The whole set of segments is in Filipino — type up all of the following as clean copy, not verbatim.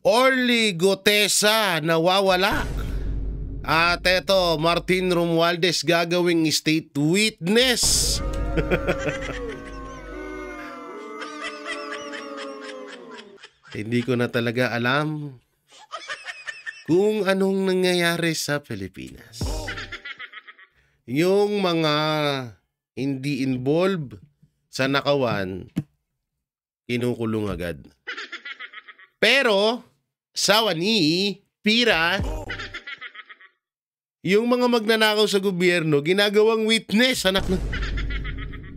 Orly Gutesa nawawala. At eto, Martin Romualdez gagawing state witness. Hindi ko na talaga alam kung anong nangyayari sa Pilipinas. Yung mga hindi involved sa nakawan, kinukulong agad. Pero, sawa ni Pira, yung mga magnanakaw sa gobyerno, ginagawang witness, anak na.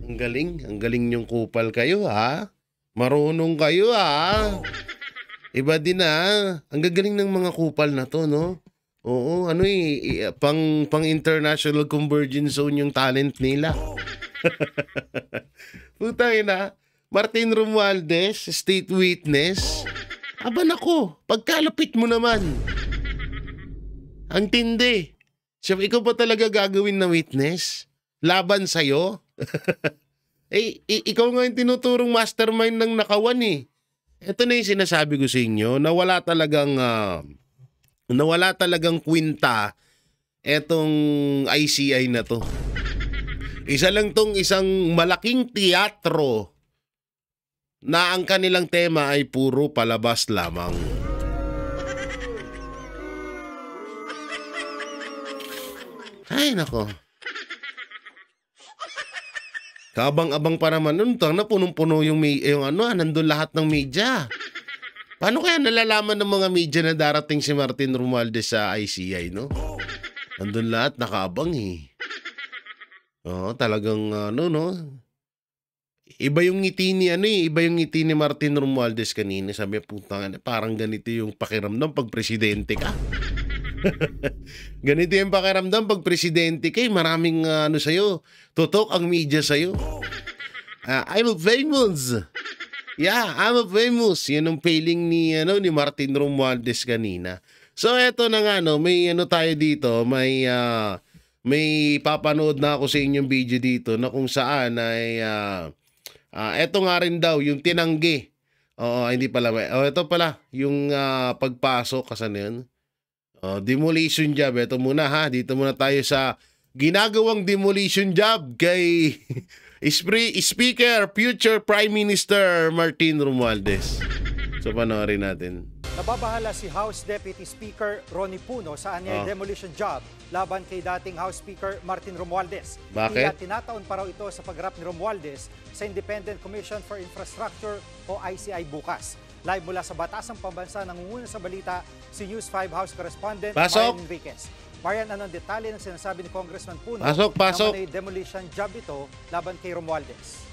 Ang galing yung kupal kayo, ha? Marunong kayo, ha? Iba din na. Ang gagaling ng mga kupal na to, no? Oo, ano pang international convergence zone yung talent nila. Putang ina, Martin Romualdez, state witness. Aba nako, pagkalapit mo naman. Ang tindi. Siya, ikaw pa talaga gagawin na witness? Laban sa'yo? Ikaw nga yung tinuturong mastermind ng nakawan eh. Ito na yung sinasabi ko sa inyo na wala talagang kwinta etong ICI na to. Isa lang tong isang malaking teatro na ang kanilang tema ay puro palabas lamang. Ay nako. Kabang-abang pa naman nun, na punong-puno yung nandun lahat ng media. Paano kaya nalalaman ng mga media na darating si Martin Romualdez sa ICI, no? Nandun lahat, nakaabang eh. Oo, talagang no. Iba yung ngiti ni Martin Romualdez kanina. Sabi, putang, parang ganito yung pakiramdam pag presidente ka. Ganito yung pakiramdam pag presidente ka, maraming sa'yo. Tutok ang media sa'yo. I'm famous. Yeah, I'm famous. Yan ang feeling ni Martin Romualdez kanina. So eto na nga may tayo dito, may papanood na ako sa inyong video dito na kung saan ay eto nga rin daw yung tinanggi. Oo, hindi pala. Ito pala yung pagpasok kasi yun. Demolition job. Ito muna ha. Dito muna tayo sa ginagawang demolition job kay Speaker, future Prime Minister Martin Romualdez. So panoorin natin. Nababahala si House Deputy Speaker Ronnie Puno sa anyay demolition job laban kay dating House Speaker Martin Romualdez. Bakit? Tinataon pa raw ito sa pagharap ni Romualdez sa Independent Commission for Infrastructure o ICI bukas. Live mula sa Batasang Pambansa, nangunguna sa balita si News 5 House Correspondent Marian Enriquez. Marian, anong detalye ng sinasabi ni Congressman Puno na may demolition job ito laban kay Romualdez?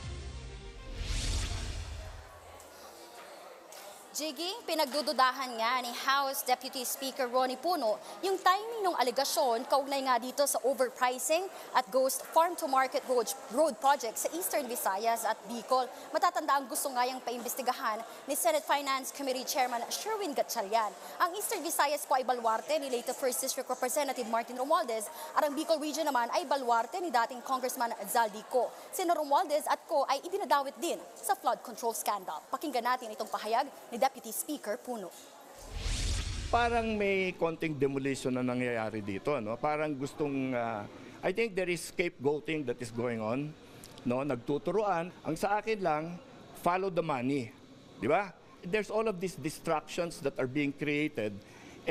Jiggy, pinagdududahan nga ni House Deputy Speaker Ronnie Puno yung timing ng aligasyon kaugnay nga dito sa overpricing at ghost farm-to-market road project sa Eastern Visayas at Bicol. Matatanda ang gusto nga yung paimbestigahan ni Senate Finance Committee Chairman Sherwin Gatchalian. Ang Eastern Visayas po ay baluarte ni late First District Representative Martin Romualdez at ang Bicol Region naman ay baluarte ni dating Congressman Zaldico. Sina Romualdez at Co ay idinadawit din sa flood control scandal. Pakinggan natin itong pahayag ni Deputy Speaker Puno. Parang may konting demolition na nangyayari dito, no? Parang gustong I think there is scapegoating that is going on, no? Nagtuturuan. Ang sa akin lang, follow the money, di ba? There's all of these distractions that are being created,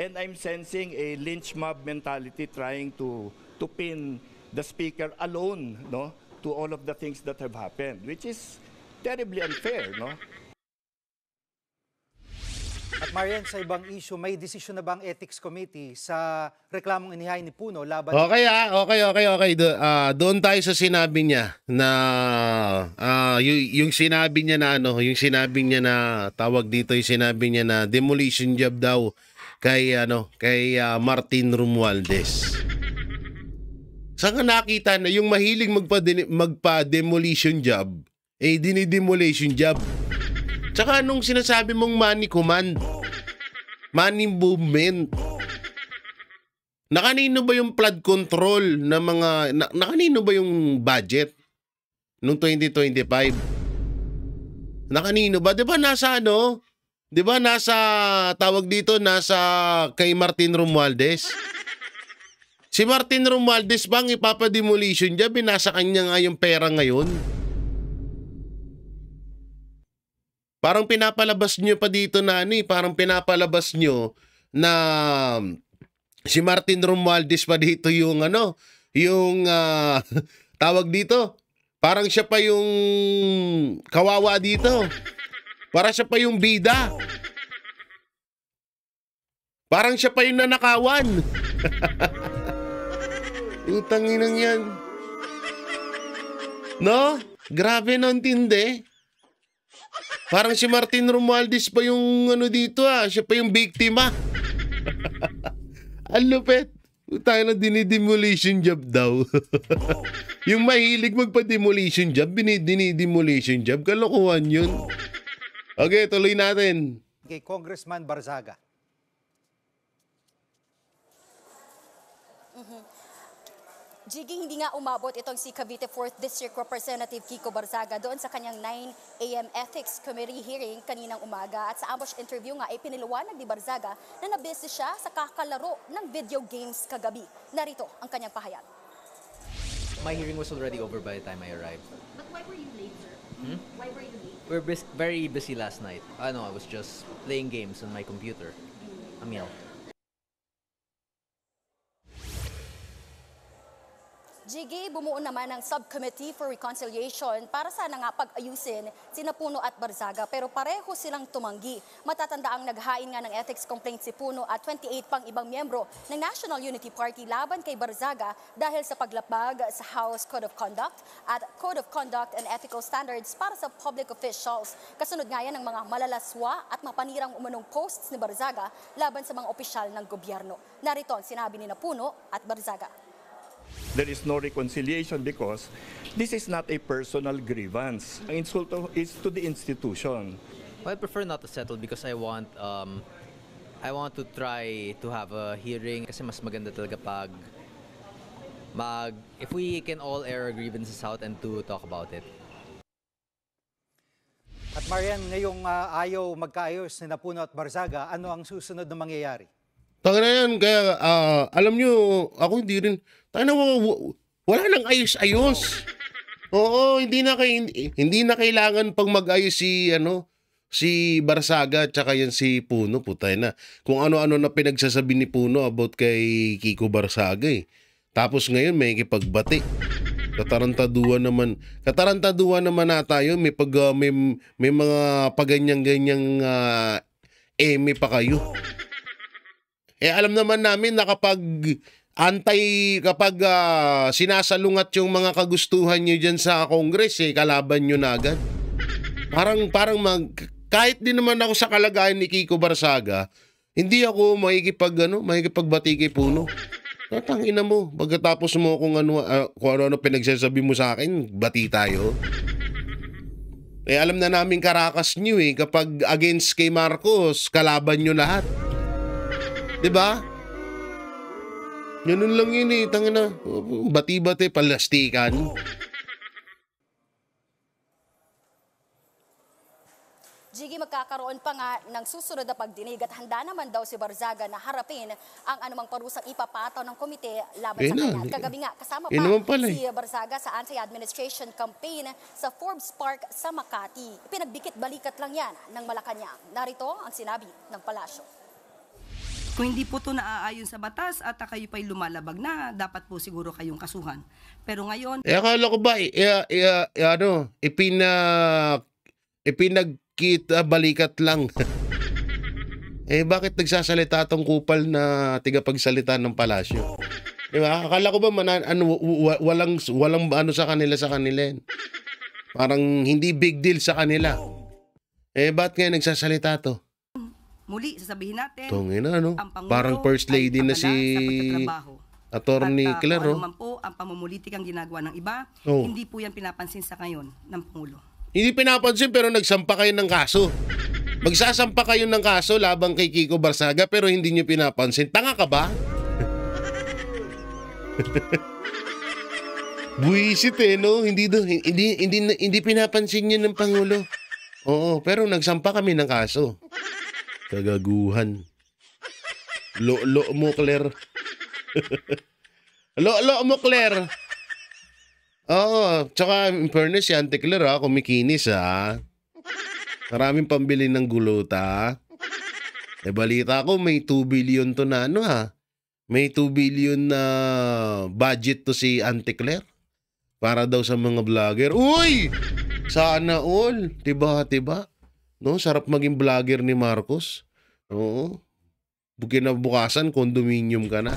and I'm sensing a lynch mob mentality trying to pin the speaker alone, no, to all of the things that have happened, which is terribly unfair, no? At Marian, sa ibang issue, may desisyon na bang Ethics Committee sa reklamong inihain ni Puno laban... Okay. Doon tayo sa sinabi niya na yung sinabi niya na tawag dito, yung sinabi niya na demolition job daw kay Martin Romualdez. Saan ka nakita na yung mahilig magpa-demolition job, dinidemolition job? Tsaka anong sinasabi mong money command? Money movement? Nakanino ba yung flood control na mga... Nakanino ba yung budget noong 2025? Nakanino ba? Di ba nasa 'Di ba nasa tawag dito nasa kay Martin Romualdez? Si Martin Romualdez bang ipapademolition niya? Binasa kanya nga yung pera ngayon. Parang pinapalabas nyo pa dito na parang pinapalabas nyo na si Martin Romualdez pa dito yung yung tawag dito. Parang siya pa yung kawawa dito. Para siya pa yung bida. Parang siya pa yung nanakawan. Utanginang yan. No? Grabe no, tindi. Parang si Martin Romualdez pa yung dito siya pa yung biktima. Ang lupit. Tayo na dinidemolition job daw. Yung mahilig magpa-demolition job, dinidemolition job. Kalokohan yun. Okay, tuloy natin. Kay Congressman Barzaga. Jiggy, hindi nga umabot itong si Cavite 4th District Representative Kiko Barzaga doon sa kanyang 9 a.m. Ethics Committee hearing kaninang umaga. At sa ambush interview nga ay piniliwanag ni Barzaga na nabisi siya sa kakalaro ng video games kagabi. Narito ang kanyang pahayag. My hearing was already over by the time I arrived. But why were you late, sir? Why were you late? We were very busy last night. I was just playing games on my computer. Amiel. Jiggy, bumuo naman ng Subcommittee for Reconciliation para sana nga pag-ayusin sina Puno at Barzaga pero pareho silang tumanggi. Matatanda ang naghain nga ng ethics complaint si Puno at 28 pang ibang miyembro ng National Unity Party laban kay Barzaga dahil sa paglabag sa House Code of Conduct at Code of Conduct and Ethical Standards para sa public officials. Kasunod nga yan ng mga malalaswa at mapanirang umunong posts ni Barzaga laban sa mga opisyal ng gobyerno. Narito ang sinabi ni Puno at Barzaga. There is no reconciliation because this is not a personal grievance. Ang insulto is to the institution. Well, I prefer not to settle because I want to try to have a hearing kasi mas maganda talaga pag if we can all air our grievances out and to talk about it. At Marian, ngayong ayaw magkaayos ni Puno at Barzaga, ano ang susunod na mangyayari? Taka na yan, kaya alam nyo, ako hindi rin, wala nang ayos-ayos. Oo, hindi na kailangan pag mag-ayos si Barzaga at saka yan si Puno, putay na. Kung ano-ano na pinagsasabi ni Puno about kay Kiko Barzaga eh. Tapos ngayon may kipagbati. Katarantaduhan naman na tayo, may mga paganyang-ganyang eme pa kayo. Alam naman namin na kapag sinasalungat yung mga kagustuhan nyo dyan sa Congress, kalaban nyo na agad. Kahit din naman ako sa kalagayan ni Kiko Barzaga, hindi ako makikipagbati kay Puno. Tangina mo, pagkatapos mo kung ano pinagsasabi mo sa akin, bati tayo. Alam na namin karakas nyo kapag against kay Marcos, kalaban nyo lahat. Diba? Ganun lang yun tangina. Bati-bati, palastikan. Jiggy, magkakaroon pa nga ng susunod na pagdinig at handa naman daw si Barzaga na harapin ang anumang parusang ipapataw ng komite laban sa kanya. At kagabi nga, kasama pa si Barzaga sa anti-administration campaign sa Forbes Park sa Makati. Pinagbikit-balikat lang yan ng Malacanang. Narito ang sinabi ng palasyo. Kung hindi po ito naaayon sa batas at kayo pa'y lumalabag na, dapat po siguro kayong kasuhan. Pero ngayon... akala ko ba, ipinagbalikat lang. Bakit nagsasalita tong kupal na tigapagsalita ng palasyo? Diba? Akala ko ba walang sa kanila Parang hindi big deal sa kanila. Ba't ngayon nagsasalita to? Muli, sasabihin natin, ang Pangulo parang first lady na si Attorney Claire. Kung naman po ang pamumulitikang ginagawa ng iba, hindi po yan pinapansin sa ngayon ng Pangulo. Hindi pinapansin pero nagsampa kayo ng kaso. Magsasampa kayo ng kaso labang kay Kiko Barzaga pero hindi nyo pinapansin. Tanga ka ba? Buisit no? Hindi pinapansin yun ng Pangulo. Oo, pero nagsampa kami ng kaso. Kagaguhan. Lo mo, Claire. Lo mo, Claire. Oo, tsaka in fairness si Auntie Claire kumikinis Maraming pambili ng gulota. Balita ko may 2 billion to na May 2 billion na budget to si Auntie Claire. Para daw sa mga vlogger. Uy! Sana all. Tiba? No, sarap maging vlogger ni Marcos. Oo. Kinabukasan, condominium ka na.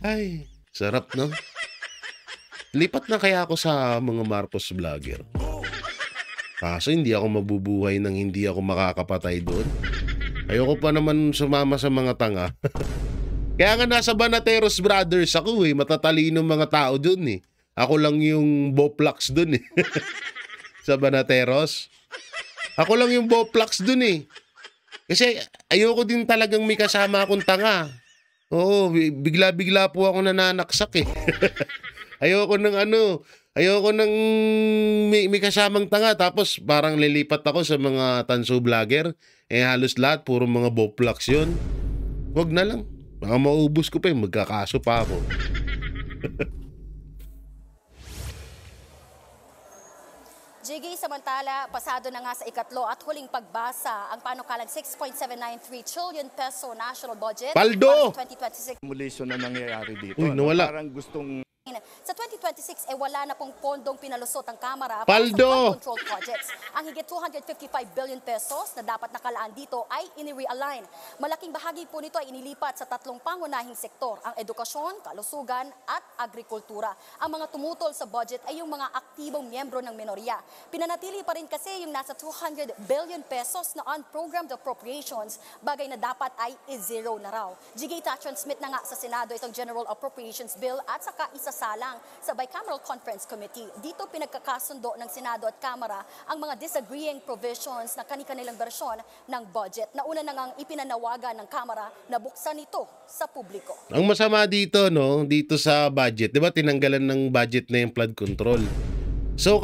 Ay, sarap, no? Lipat na kaya ako sa mga Marcos vlogger. Kaso hindi ako mabubuhay nang hindi ako makakapatay doon. Ayoko pa naman sumama sa mga tanga. Kaya nga nasa Banateros Brothers ako Matatalino mga tao doon Ako lang yung Boplax doon sa Banateros. Ako lang yung Boplax doon Kasi ayoko din talagang may kasama akong tanga. Oo, bigla-bigla po ako nananaksak Ayoko ng may kasamang tanga tapos parang lilipat ako sa mga tanso vlogger. Halos lahat puro mga Boplax yun. Wag na lang. Baka maubos ko pa magkakaso pa ako. Jiggy, samantala, pasado na nga sa ikatlo at huling pagbasa ang panukalang 6.793 trillion peso national budget Paldo! para sa 2026. Simulation na nangyayari dito. Uy, nawala. Parang gustong Sa 2026, wala na pong pondong pinalusot ang Kamara para Paldo! sa flood control projects. Ang higit 255 billion pesos na dapat nakalaan dito ay ini-realign. Malaking bahagi po nito ay inilipat sa tatlong pangunahing sektor, ang edukasyon, kalusugan at agrikultura. Ang mga tumutol sa budget ay yung mga aktibong miyembro ng minorya. Pinanatili pa rin kasi yung nasa 200 billion pesos na unprogrammed appropriations, bagay na dapat ay i-zero na raw. Jigay transmit na nga sa Senado itong General Appropriations Bill at saka isasalang sa Bicameral Conference Committee. Dito pinagkakasundo ng Senado at Kamara ang mga disagreeing provisions na kani-kanilang bersyon ng budget. Nauna na ngang ipinanawagan ng Kamara na buksan ito sa publiko. Ang masama dito, no, dito sa budget, 'di ba tinanggalan ng budget na yung flood control. So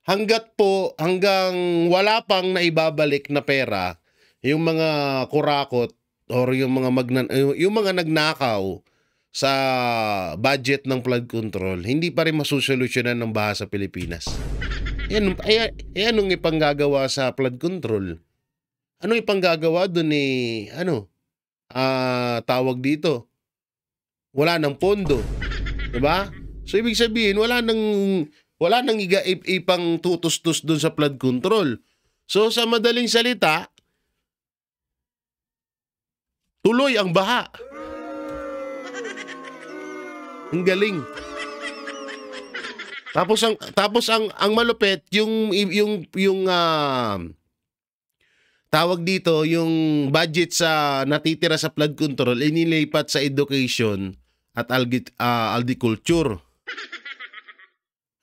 hanggang wala pang naibabalik na pera, yung mga kurakot or yung mga nagnakaw sa budget ng flood control, hindi pa rin masusolusyonan ng baha sa Pilipinas. Anong ipanggagawa sa flood control? Anong ipanggagawa doon tawag dito? Wala nang pondo. 'Di ba? So ibig sabihin wala nang ipang tutustos doon sa flood control. So sa madaling salita, tuloy ang baha. Ang galing. Tapos ang malupit yung tawag dito, yung budget sa natitira sa flood control inilipat sa education at agriculture.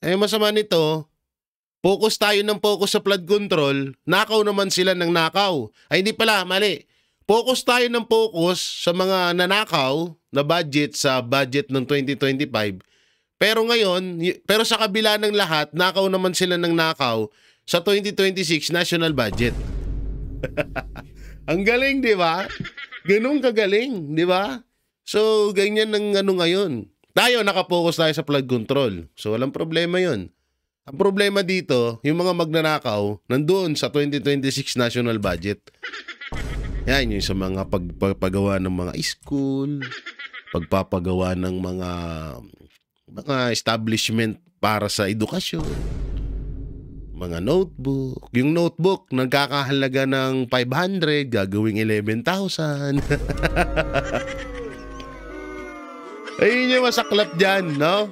Masama nito, focus tayo ng focus sa flood control, nakaw naman sila ng nakaw. Hindi pala, mali. Focus tayo ng focus sa mga nanakaw na budget sa budget ng 2025. Pero sa kabila ng lahat, nakaw naman sila ng nakaw sa 2026 national budget. Ang galing, di ba? Ganun kagaling, di ba? So, ganyan ng ngayon. Tayo, nakapokus tayo sa flood control. So, walang problema yon. Ang problema dito, yung mga magnanakaw, nandoon sa 2026 national budget. Yan, yung sa mga pagpagawa ng mga school, pagpapagawa ng mga establishment para sa edukasyon, mga notebook. Yung notebook, nagkakahalaga ng 500, gagawing 11,000. Ayun yung masaklap dyan, no?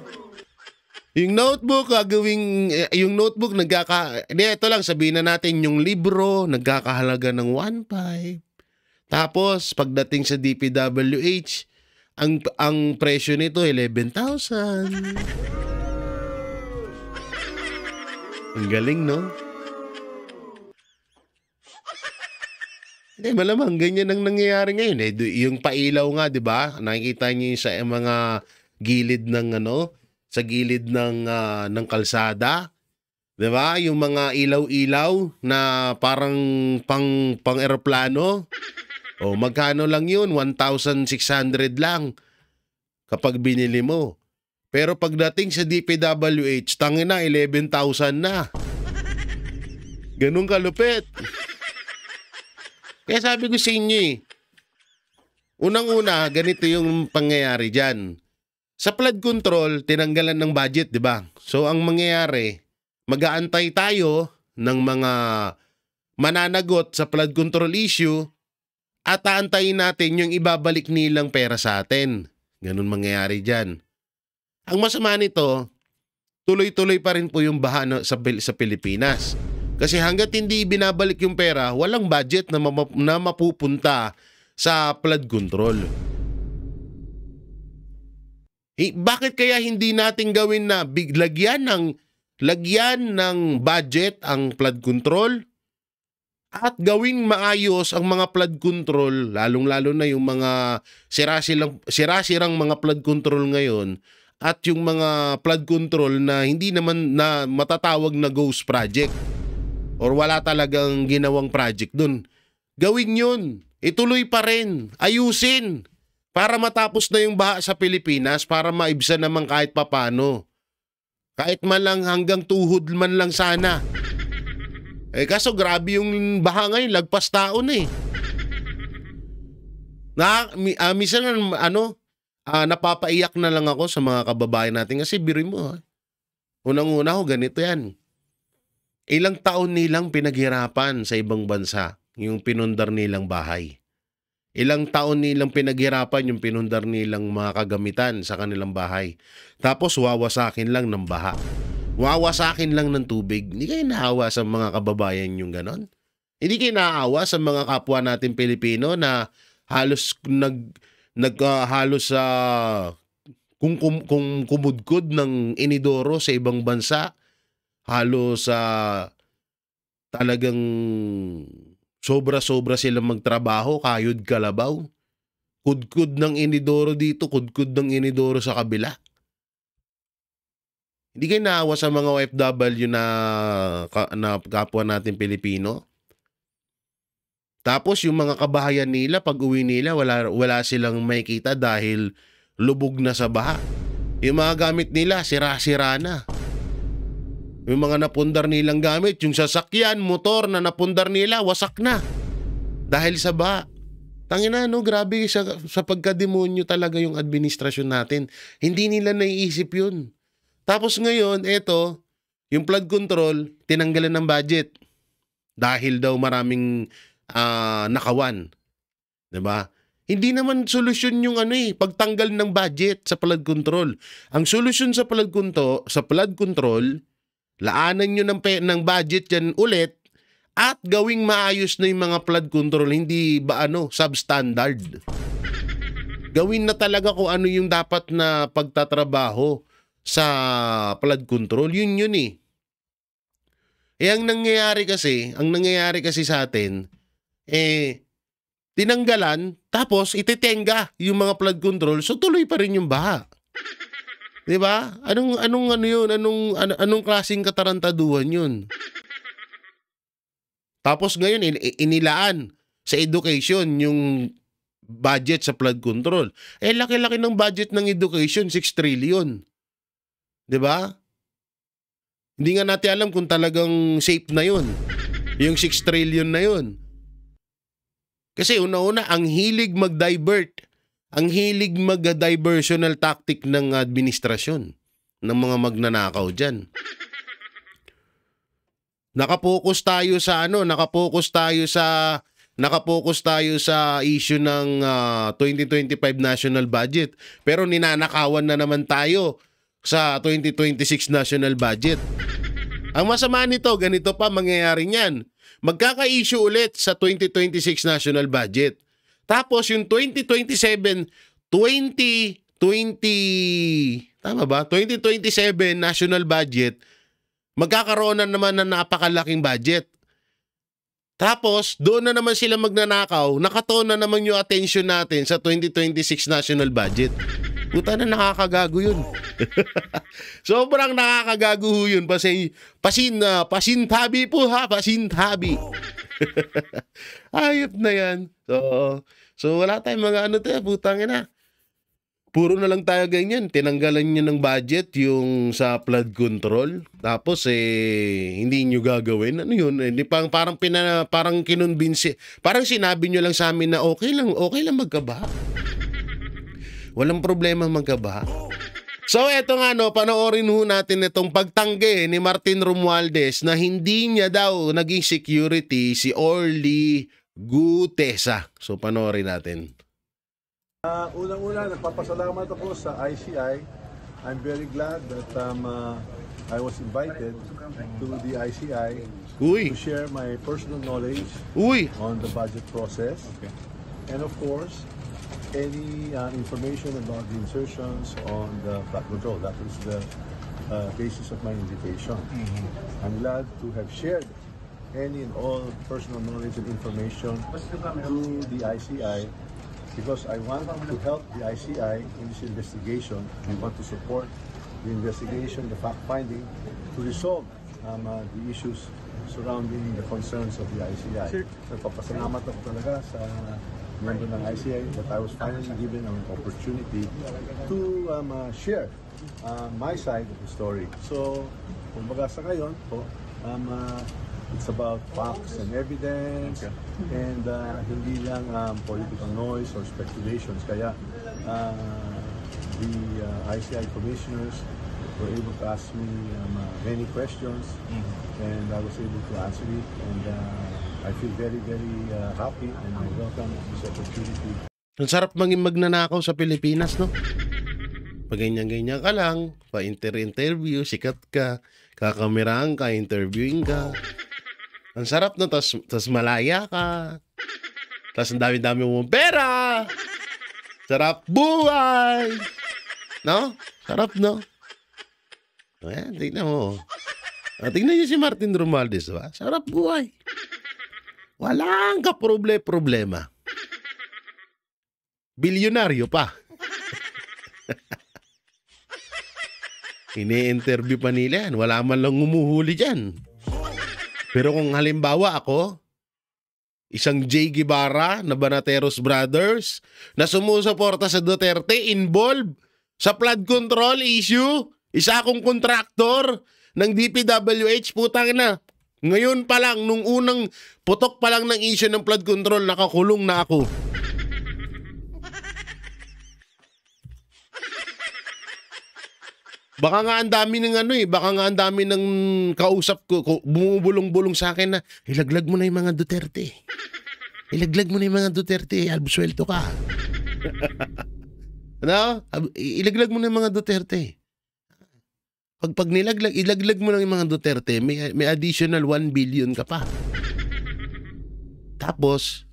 Yung notebook, ito lang, sabihin na natin, yung libro, nagkakahalaga ng 1.5. Tapos, pagdating sa DPWH, ang presyo nito, 11,000. Ang galing, no? Hindi, malamang, ganyan ang nangyayari ngayon. Yung pailaw nga, di ba? Nakikita niyo yung sa mga gilid ng, sa gilid ng kalsada. Diba? Yung mga ilaw-ilaw na parang pang-eroplano. O magkano lang yun? 1,600 lang kapag binili mo. Pero pagdating sa DPWH, tangina 11,000 na. Ganun kalupit. Kaya sabi ko sa inyo unang-una, ganito yung pangyayari dyan. Sa flood control, tinanggalan ng budget, di ba? So ang mangyayari, mag-aantay tayo ng mga mananagot sa flood control issue at aantayin natin yung ibabalik nilang pera sa atin. Ganun mangyayari dyan. Ang masama nito, tuloy-tuloy pa rin po yung baha sa Pilipinas. Kasi hanggat hindi binabalik yung pera, walang budget na mapupunta sa flood control. Bakit kaya hindi natin gawin na lagyan ng budget ang flood control at gawing maayos ang mga flood control, lalong-lalo na yung mga sirasirang mga flood control ngayon at yung mga flood control na hindi naman na matatawag na ghost project or wala talagang ginawang project dun. Gawin yun. Ituloy pa rin. Ayusin. Para matapos na yung baha sa Pilipinas, para maibsan naman kahit papano. Kahit man lang hanggang tuhod man lang sana. Kaso grabe yung baha ngayon, lagpas taon Minsan napapaiyak na lang ako sa mga kababayan natin kasi biro mo. Unang-una ganito yan. Ilang taon nilang pinaghirapan sa ibang bansa yung pinundar nilang bahay. Ilang taon nilang pinaghirapan yung pinundar nilang mga kagamitan sa kanilang bahay. Tapos wawasakin lang ng baha. Wawasakin lang ng tubig. Hindi kayo naawa sa mga kababayan yung ganon? Hindi kayo naawa sa mga kapwa natin Pilipino na halos halos kung kumudkod ng inidoro sa ibang bansa, halos talagang sobra-sobra silang magtrabaho, kayod kalabaw. Kudkud ng inidoro dito, kudkud ng inidoro sa kabila. Hindi kayo naawa sa mga OFW na kapwa natin Pilipino? Tapos yung mga kabahayan nila, pag uwi nila, wala silang makikita dahil lubog na sa baha. Yung mga gamit nila, sira-sira na. Yung mga napundar nilang gamit, yung sasakyan, motor na napundar nila, wasak na. Dahil sa baha. Tangina, grabe sa pagkademonyo talaga yung administrasyon natin. Hindi nila naiisip yun. Tapos ngayon, yung flood control, tinanggalan ng budget. Dahil daw maraming nakawan. Diba? Hindi naman solusyon yung pagtanggal ng budget sa flood control. Ang solusyon sa flood control, laanan nyo ng budget yan ulit at gawing maayos na yung mga flood control, hindi substandard. Gawin na talaga kung ano yung dapat na pagtatrabaho sa flood control. Yun ang nangyayari kasi sa atin, tinanggalan, tapos ititenga yung mga flood control, so tuloy pa rin yung baha. 'Di ba? Anong klaseng katarantaduhan 'yun? Tapos ngayon inilaan sa education yung budget sa flood control. Laki-laki ng budget ng education, 6 trillion. 'Di ba? Hindi nga natin alam kung talagang safe na 'yun. Yung 6 trillion na 'yun. Kasi una-una, ang hilig mag-diversional tactic ng administrasyon, ng mga magnanakaw dyan. Nakapokus tayo sa issue ng 2025 national budget. Pero ninanakawan na naman tayo sa 2026 national budget. Ang masama nito, ganito pa mangyayari niyan. Magkaka-issue ulit sa 2026 national budget. Tapos yung 2027 national budget, magkakaroon na naman ng napakalaking budget. Tapos, doon na naman sila magnanakaw, nakatoon na naman yung attention natin sa 2026 national budget. Puta na, nakakagago yun. Sobrang nakakagago ho yun. Pasintabi po ha, pasintabi. Ayop na yan. So wala tayong mga ano tayo, putang ina. Puro na lang tayo ganyan. Tinanggalan nyo ng budget yung sa flood control. Tapos hindi nyo gagawin. Ano yun? Parang kinonvince. Parang sinabi nyo lang sa amin na okay lang magkabaha. Walang problema magkabaha. So eto nga no, panoorin ho natin itong pagtanggi ni Martin Romualdez na hindi niya daw naging security si Orly Gutesa. So panoorin natin. Unang-una, nagpapasalamat ako sa ICI. I'm very glad that I was invited to the ICI to share my personal knowledge on the budget process. And of course, any information about the insertions on the flood control. That is the basis of my invitation. I'm glad to have shared any and all personal knowledge and information to the ICI because I want to help the ICI in this investigation. We want to support the investigation, the fact-finding, to resolve the issues surrounding the concerns of the ICI. Nagpapasalamat ako talaga sa member ng ICI that I was finally given an opportunity to share my side of the story. So, kumbaga sa ngayon po, it's about facts and evidence and hindi lang political noise or speculations. Kaya the ICI commissioners were able to ask me many questions and I was able to answer it and I feel very, very happy and I welcome this opportunity. Ang sarap maging magnanakaw sa Pilipinas, no? Pag ganyan-ganyan ka lang, pa-interview, sikat ka, kakameraan ka, interviewing ka. Ang sarap, no? Tas malaya ka. Tas ang dami-dami mong pera. Sarap buhay. No? Sarap, no? Ayan, tignan mo. Tignan niyo si Martin Romualdez, ba? Sarap buhay. Walang kaproblema. Bilyonaryo pa. Ini-interview pa nila yan. Wala man lang umuhuli dyan. Pero kung halimbawa ako, isang J. Guevara na Banateros Brothers na sumusuporta sa Duterte, involved sa flood control issue, isa akong kontraktor ng DPWH, putang na. Ngayon pa lang, nung unang putok pa lang ng issue ng flood control, nakakulong na ako. Baka nga ang dami ng baka nga ang dami ng kausap ko, bumubulong-bulong sa akin na, ilaglag mo na yung mga Duterte. Ilaglag mo na yung mga Duterte, albuswelto ka. Ano? Ilaglag mo na yung mga Duterte. Pag ilaglag mo lang yung mga Duterte, may additional 1 billion ka pa. Tapos,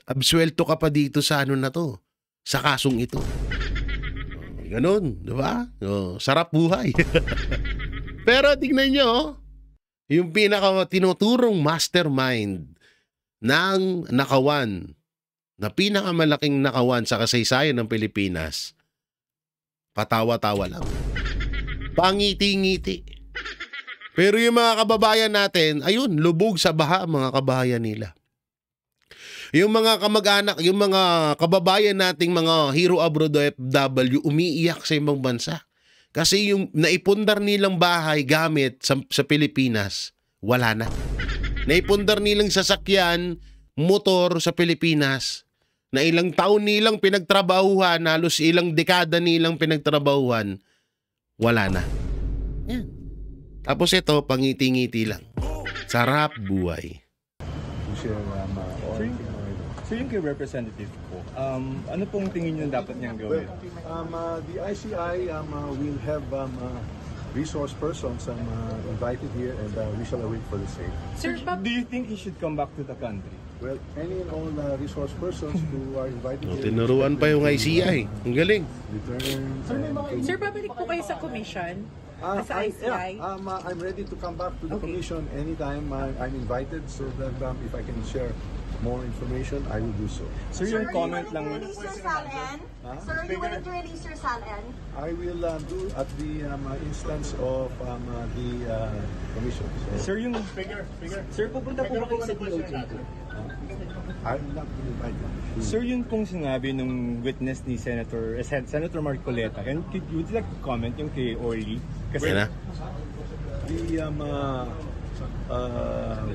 absuelto ka pa dito sa ano na to, sa kasong ito. Ganon, di ba? Sarap buhay. Pero tignan nyo, yung tinutulong mastermind ng nakawan, na pinakamalaking nakawan sa kasaysayan ng Pilipinas, patawa-tawa lang. Pangiti-ngiti. Pero yung mga kababayan natin, ayun, lubog sa baha mga kabahayan nila. Yung mga kamag-anak, yung mga kababayan nating mga hero abroad OFW, umiiyak sa ibang bansa. Kasi yung naipundar nilang bahay gamit sa Pilipinas, wala na. Naipundar nilang sasakyan, motor sa Pilipinas, na ilang taon nilang pinagtrabahuhan, halos ilang dekada nilang pinagtrabahuhan, wala na. Yan. Tapos ito, pangiti-ngiti lang. Sarap buhay. So yung kay representative po, ano pong tingin nyo dapat niyang gawin? The ICI will have resource persons invited here and we shall await for the same. Sir, do you think he should come back to the country? Well, any and all resource persons who are invited here... Tinuruan pa yung ICI. Ang galing. Sir, babalik po kayo sa commission? Sa ICI? I'm ready to come back to the commission anytime I'm invited so that if I can share more information, I will do so. Sir, yung comment lang... Sir, are you willing to release your SALN? I will do at the instance of the commission. So, Sir, yung... Sir, pupunta po ba kayo sa DOJ? I will not be invited. Sir, yun pong sinabi nung witness ni Senator Marcoleta, and would you like to comment yung kay Orly? Kasi The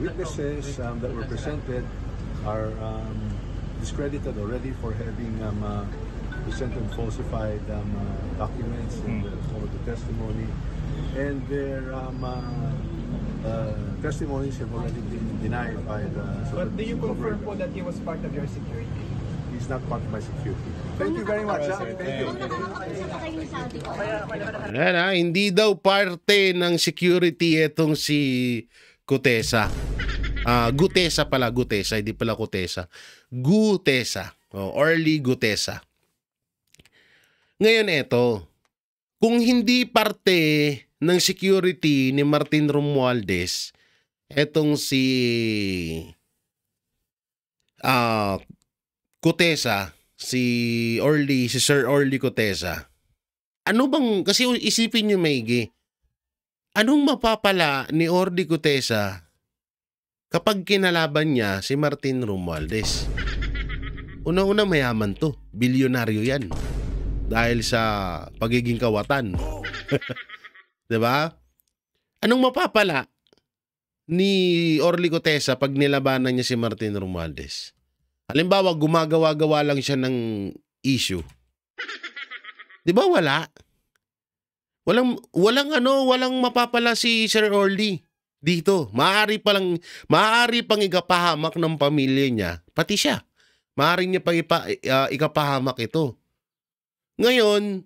witnesses that were presented are discredited already for having presented falsified documents in the form of the testimony, and their testimonies have already been denied by the... But do you confirm po that he was part of your security? He's not part of my security. Thank you very much. Thank you. Hindi daw parte ng security itong si Gutesa. Gutesa pala, Gutesa, hindi pala Gutesa. Gutesa. Orly Gutesa. Ngayon ito, kung hindi parte ng security ni Martin Romualdez, etong si Gutesa, si Sir Orly Gutesa, ano bang, kasi isipin nyo maigi, anong mapapala ni Orly Gutesa kapag kinalaban niya si Martin Romualdez? Una-una mayaman to, bilyonaryo yan. Dahil sa pagiging kawatan. Diba? Anong mapapala ni Orly Gutesa pag nilabanan niya si Martin Romualdez? Halimbawa, gumagawa-gawa lang siya ng issue. Di ba wala? Walang mapapala si Sir Orly dito. Maaari pang ikapahamak ng pamilya niya, pati siya. Maaari niya pang ikapahamak ito. Ngayon,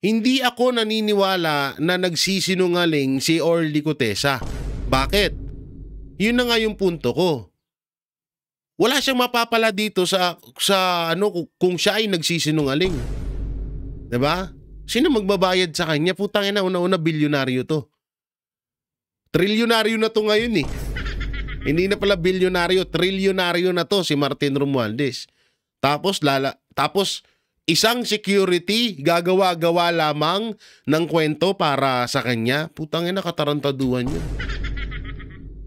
hindi ako naniniwala na nagsisinungaling si Orly Gutesa. Bakit? Yun na nga yung punto ko. Wala siyang mapapala dito sa kung siya ay nagsisinungaling. 'Di ba? Sino magbabayad sa kanya? Putang ina, una-una bilyonaryo to. Trilyonaryo na to ngayon eh. Hindi na pala bilyonaryo, trilyonaryo na to si Martin Romualdez. Tapos isang security gagawa-gawa lamang ng kwento para sa kanya. Putang ina, katarantaduhan yun.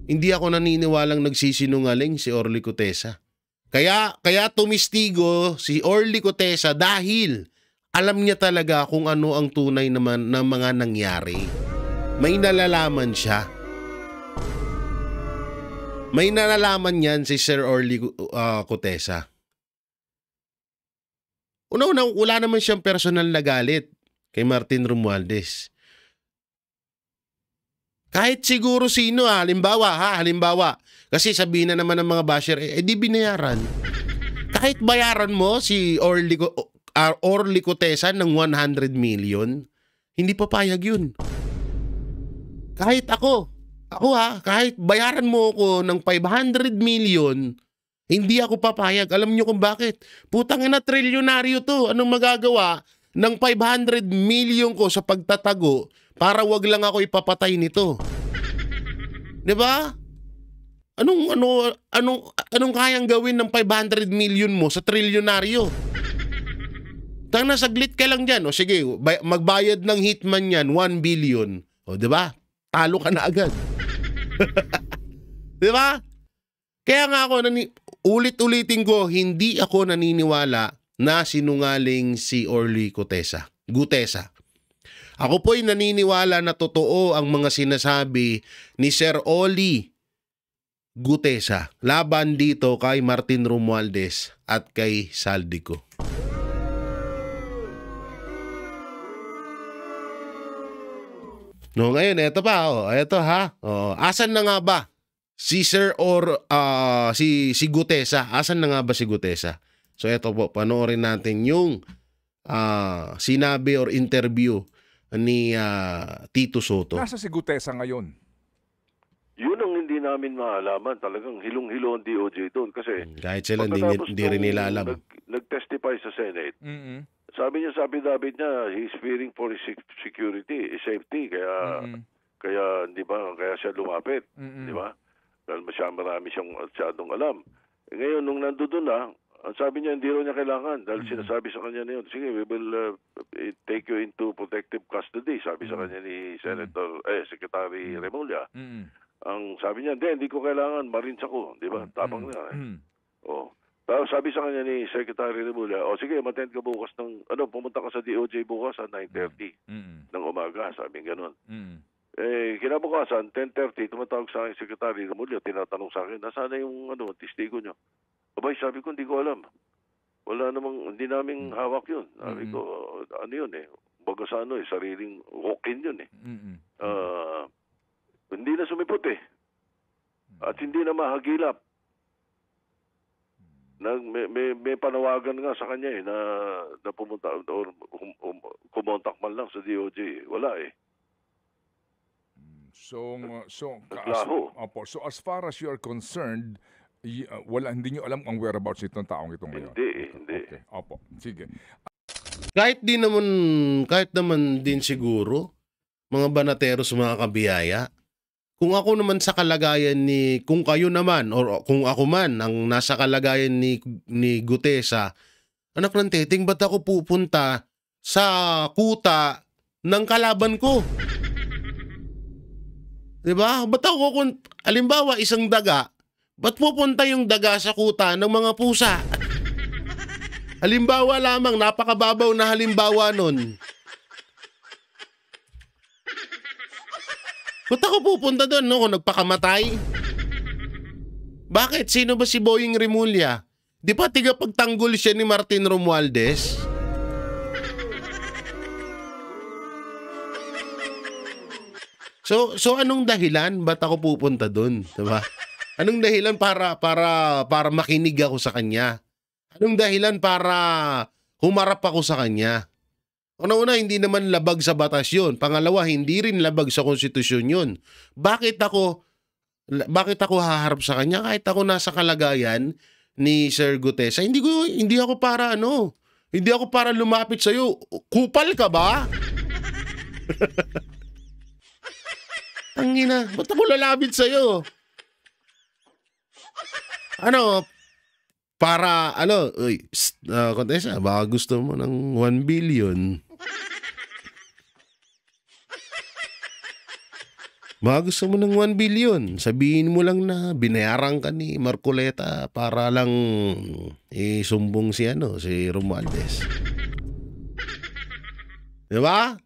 Hindi ako naniniwalang nagsisinungaling si Orly Gutesa. Kaya tumistigo si Orly Gutesa dahil alam niya talaga kung ano ang tunay naman ng mga nangyari. May nalalaman siya. May nalalaman yan si Sir Orly Gutesa. Una-una, wala naman siyang personal na galit kay Martin Romualdez. Kahit siguro sino halimbawa, kasi sabihin na naman ng mga basher, di binayaran. Kahit bayaran mo si Orly Gutesa ng 100 million, hindi papayag yun. Kahit kahit bayaran mo ako ng 500 million, hindi ako papayag. Alam niyo kung bakit? Putang ina, trilyonaryo to. Anong magagawa ng 500 million ko sa pagtatago para wag lang ako ipapatay nito? 'Di ba? Anong kayang gawin ng 500 million mo sa trilyonaryo? Tang saglit ka lang diyan. O sige, magbayad ng hitman yan 1 billion. O 'di ba? Talo ka na agad. 'Di ba? Kaya nga ako ulit-ulitin ko, hindi ako naniniwala na sinungaling si Orly Gutesa. Ako po'y naniniwala na totoo ang mga sinasabi ni Sir Orly Gutesa laban dito kay Martin Romualdez at kay Saldico. No, ngayon, eto pa. Eto ha. Asan na nga ba si si Gutesa? Asan na nga ba si Gutesa? So eto po, panoorin natin yung sinabi or interview ni Tito Soto. Nasa si Gutesa ngayon? Yun ang hindi namin maalaman. Talagang hilong-hilo ang DOJ doon. Kasi kahit sila hindi rin nila alam. Nag-testify sa Senate. Sabi niya sa affidavit niya, he's fearing for his security, his safety. Kaya di ba? Kaya siya lumapit. Di ba? Dahil marami siyang masyadong alam. Ngayon, nung nandoon na, ang sabi niya, hindi raw niya kailangan. Dahil sinasabi sa kanya na yun, sige, we will take you into protective custody, sabi sa kanya ni Secretary Remulla. Ang sabi niya, hindi ko kailangan, Marines ako. Di ba? Tapang na. Oh. Tapos sabi sa kanya ni Secretary Remulla, sige, mag-attend ka bukas pumunta ka sa DOJ bukas at 9:30 ng umaga, sabi gano'n. Kinabukasan, 10:30, tumatawag sa akin Secretary Remulla, tinatanong sa akin, nasaan na yung testigo niyo? Abay, sabi ko, hindi ko alam. Wala namang, hindi namin hawak yun. Sabi ko, ano yun baga sa sariling walk-in yun Hindi na sumipot At hindi na mahagilap. May panawagan nga sa kanya na pumunta or kumontak man lang sa DOJ. Wala So as far as you are concerned, hindi nyo alam ang whereabouts itong taong ito ngayon? Hindi. Okay. Opo. Sige. Kahit naman din siguro, mga banateros, mga kabiyaya, kung ako naman sa kalagayan kung kayo naman, or kung ako man, ang nasa kalagayan ni Gutesa, anak ng teteng, ba't ako pupunta sa kuta ng kalaban ko? Diba? Ba't ako, halimbawa, isang daga, ba't pupunta yung daga sa kuta ng mga pusa? Halimbawa lamang, napakababaw na halimbawa nun. Ba't ako pupunta doon kung nagpakamatay? Bakit? Sino ba si Boying Remulla? Di ba tigapagtanggol siya ni Martin Romualdez? So anong dahilan? Ba't ako pupunta doon? Diba? Anong dahilan para makinig ako sa kanya? Anong dahilan para humarap ako sa kanya? Una-una, hindi naman labag sa batas yun. Pangalawa, hindi rin labag sa konstitusyon yun. Bakit ako haharap sa kanya kahit ako nasa kalagayan ni Sir Gutesa? Hindi ako para hindi ako para lumapit sa iyo. Kupal ka ba? Tangina, ba't ako lalapit sa iyo? Contessa, baka gusto mo ng 1 billion. Baka gusto mo ng 1 billion. Sabihin mo lang na binayaran ka ni Marcoleta para lang isumbong si Romualdez. Diba?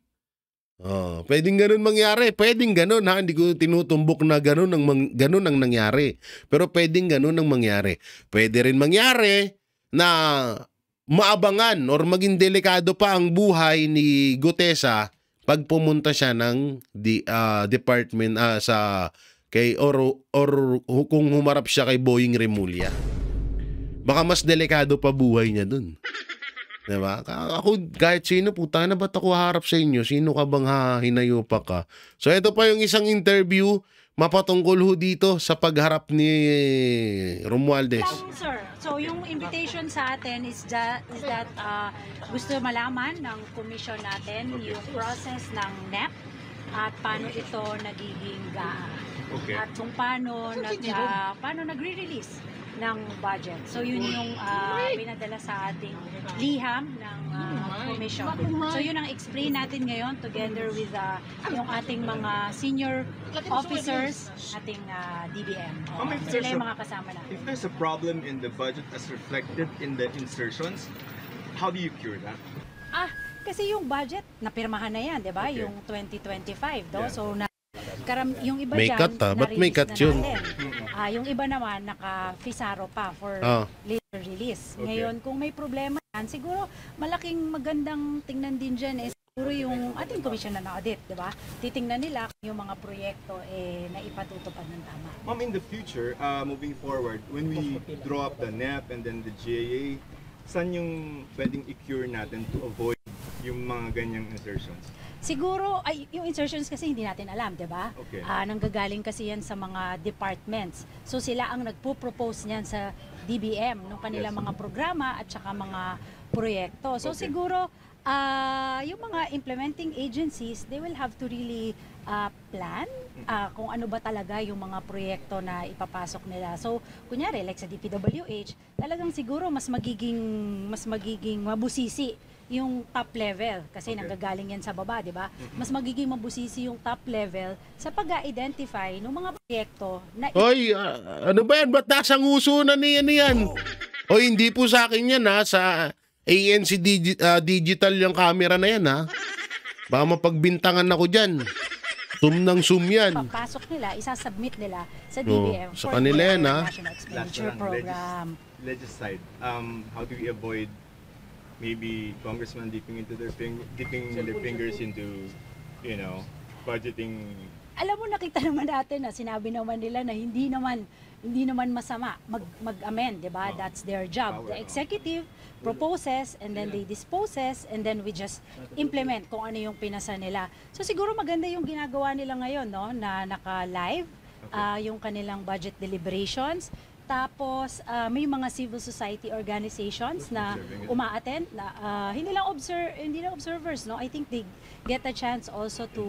Pwedeng ganun mangyari. Pwedeng ganun Hindi ko tinutumbok na ganun ang nangyari. Pero pwedeng ganun ang mangyari. Pwede rin mangyari na maabangan or maging delikado pa ang buhay ni Gutesa pag pumunta siya ng department or kung humarap siya kay Boying Remulla. Baka mas delikado pa buhay niya dun. Diba? Ako, kahit sino, puta na ba't ako harap sa inyo? Sino ka bang hinayopa ka? So, ito pa yung isang interview mapatungkol ho dito sa pagharap ni Romualdez. Sir, so yung invitation sa atin is that gusto malaman ng commission natin yung process ng NEP at paano ito nagiging at kung paano nagre-release ng budget. So yun yung pinadala sa ating liham ng commission. So yun ang explain natin ngayon together with yung ating mga senior officers, ating DBM. Sila yung mga kasama natin. If there's a problem in the budget as reflected in the insertions, how do you cure that? Kasi yung budget, napirmahan na yan, di ba? Okay. Yung 2025, do? Yeah. So yung iba may dyan, cut Ba't may cut yun? Yung iba naman, naka-fisaro pa for later release. Okay. Ngayon, kung may problema yan, siguro malaking magandang tingnan din dyan siguro yung ating commission na audit, di ba? Titingnan nila yung mga proyekto na ipatutupad ng tama. Ma'am, in the future, moving forward, when we draw up the NEP and then the GAA, saan yung pwedeng i-cure natin to avoid yung mga ganyang insertions? Siguro, yung insertions kasi hindi natin alam, di ba? Okay. Nanggagaling kasi yan sa mga departments. So sila ang nagpo-propose niyan sa DBM, ng kanilang mga programa at saka mga proyekto. So siguro, yung mga implementing agencies, they will have to really plan kung ano ba talaga yung mga proyekto na ipapasok nila. So, kunyari, like sa DPWH, talagang siguro mas magiging mabusisi yung top level kasi nanggagaling yan sa baba, di ba? Mas magiging mabusisi yung top level sa pag-identify ng mga proyekto na... Hoy, ano ba yan? Ba't nasa nguso na niyan? Hoy, hindi po sa akin yan ha. Sa ANC digital yung camera na yan ha. Baka mapagbintangan ako dyan. Zoom ng zoom yan. Papasok nila, isasubmit nila sa DBM sa kanila yan ha. National Expenditure Program. Legis side, how do we avoid maybe congressmen dipping their fingers into, you know, budgeting? Alam mo, nakita naman natin na sinabi naman nila na hindi naman masama mag-amend, di ba? That's their job. The executive proposes and then they disposes and then we just implement kung ano yung pinasa nila. So siguro maganda yung ginagawa nila ngayon, no? Na naka-live yung kanilang budget deliberations. Tapos may mga civil society organizations na uma-attend na hindi lang observers, no? I think they get a chance also to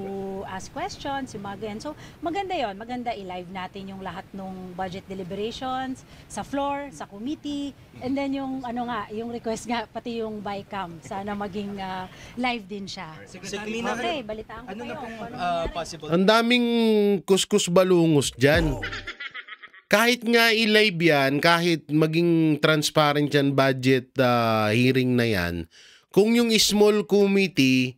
ask questions, yung mga ganyan. So maganda 'yon, maganda i-live natin yung lahat ng budget deliberations sa floor, sa committee, and then yung yung request nga pati yung bycam, sana maging live din siya. Okay, balitaan ko kayo. Ang daming kuskus balungos diyan. Kahit nga i-live yan, kahit maging transparent yan budget hearing na yan, kung yung small committee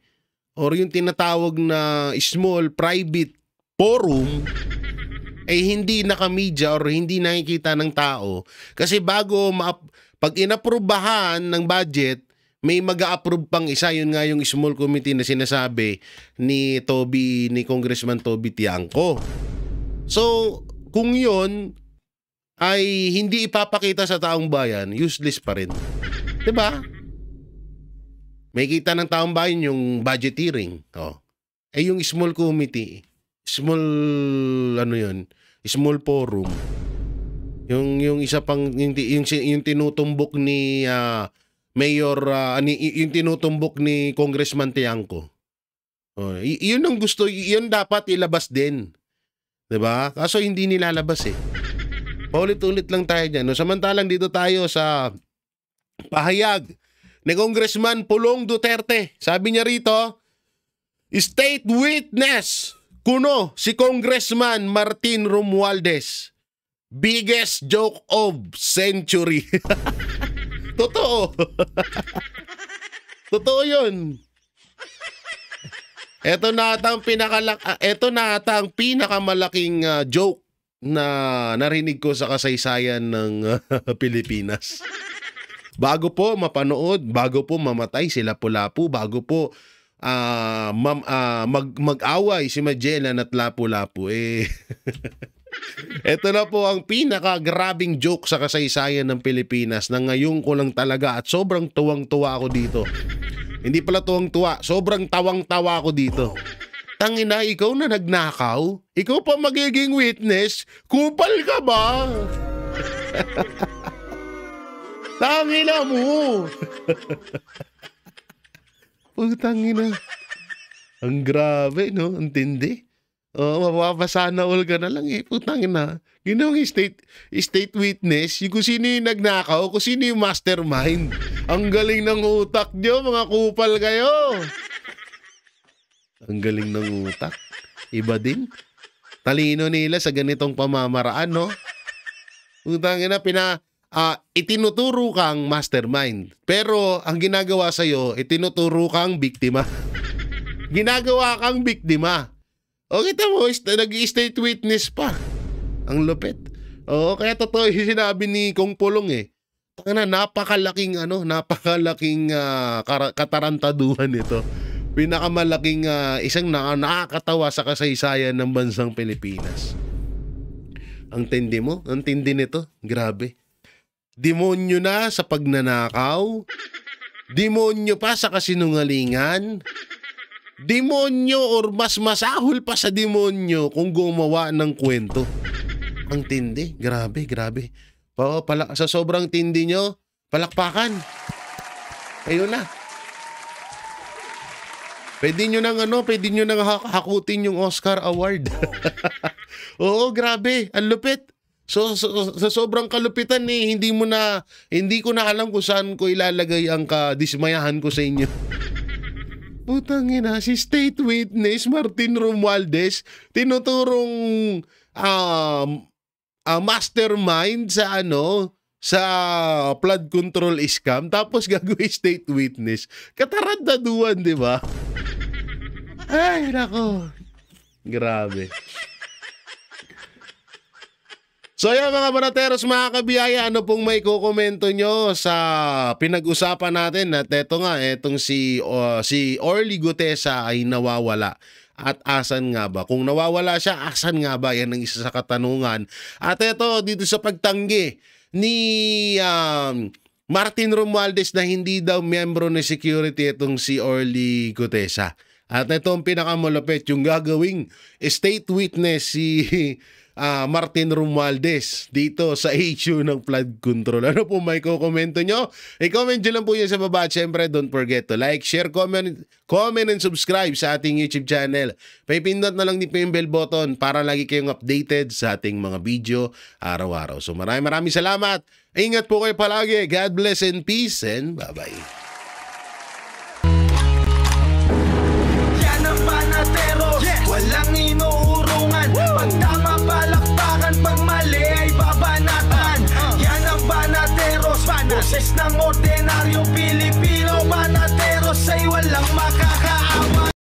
or yung tinatawag na small private forum ay hindi naka-media or hindi nakikita ng tao, kasi pag inaprubahan ng budget, may mag-a-approve pang isa, yun nga yung small committee na sinasabi ni Congressman Toby Tiangco. So, kung yun ay hindi ipapakita sa taong bayan, useless pa rin. Diba? May kita ng taong bayan yung budget hearing. Yung small committee, small forum. Yung isa pang yung tinutumbok ni Mayor yung tinutumbok ni Congressman Tiangco. Yun ang gusto, yun dapat ilabas din. Diba? Kaso hindi nilalabas eh. Paulit-ulit lang tayo dyan. Samantalang dito tayo sa pahayag ni Congressman Pulong Duterte. Sabi niya rito, state witness kuno si Congressman Martin Romualdez. Biggest joke of century. Totoo. Totoo yun. Ito na atang pinakamalaking joke na narinig ko sa kasaysayan ng Pilipinas. Bago po mapanood, bago po mamatay si Lapu-Lapu, bago po mag-away si Magellan at Lapu-Lapu, ito na po ang pinaka-grabing joke sa kasaysayan ng Pilipinas na ngayon ko lang talaga at sobrang tuwang-tuwa ako dito. Hindi pala tuwang-tuwa, sobrang tawang-tawa ako dito. Tangina, ikaw na nagnakaw? Ikaw pa magiging witness? Kupal ka ba? Tangina mo! Putangina. Ang grabe, no? Ang tindi. Mapapasana all ka na lang eh. Putangina. Ginawang state witness, yung kung sino yung nagnakaw, kung sino yung mastermind. Ang galing ng utak nyo, mga kupal kayo. Ang galing ng utak. Iba din. Talino nila sa ganitong pamamaraan, no? Utangina, itinuturo kang mastermind. Pero ang ginagawa sa'yo, itinuturo kang biktima. Ginagawa kang biktima. O kita mo, nag-state witness pa. Ang lupit. Oo, kaya totoo yung sinabi ni Kong Pulong eh. Napakalaking katarantaduhan ito. Pinakamalaking isang nakakatawa sa kasaysayan ng bansang Pilipinas. Ang tindi mo, ang tindi nito, grabe. Demonyo na sa pagnanakaw, demonyo pa sa kasinungalingan, demonyo or mas masahol pa sa demonyo kung gumawa ng kwento. Ang tindi, grabe. Sa sobrang tindi nyo, palakpakan. Ayun na. Pwede nyo nang hakutin yung Oscar Award. Oo, grabe. Ang lupit. So, sa sobrang kalupitan hindi ko na alam kung saan ko ilalagay ang kadismayahan ko sa inyo. Putang ina, si State Witness Martin Romualdez, tinuturong mastermind sa sa flood control scam, tapos gagawin State Witness. Katarantaduan, di ba? Ay, nako. Grabe. So yan mga banateros, mga kabiyaya, ano pong may kukomento nyo sa pinag-usapan natin at etong si Orly Gutesa ay nawawala. At asan nga ba? Kung nawawala siya, asan nga ba? Yan ang isa sa katanungan. At eto, dito sa pagtanggi ni Martin Romualdez na hindi daw miyembro ng security itong si Orly Gutesa. At ito ang pinakamalapit, yung gagawing state witness si Martin Romualdez dito sa issue ng flood control. Ano po may kukomento nyo? I-comment nyo lang po yan sa baba. At syempre, don't forget to like, share, comment and subscribe sa ating YouTube channel. Pipindot na lang din po yung bell button para lagi kayong updated sa ating mga video araw-araw. So maraming salamat. Ingat po kayo palagi. God bless and peace and bye-bye. Yan ang Banateros, walang inuurungan. Pag tama palakpakan, pag mali ay babanatan. Yan ang Banateros, boses ng ordinaryong Pilipino.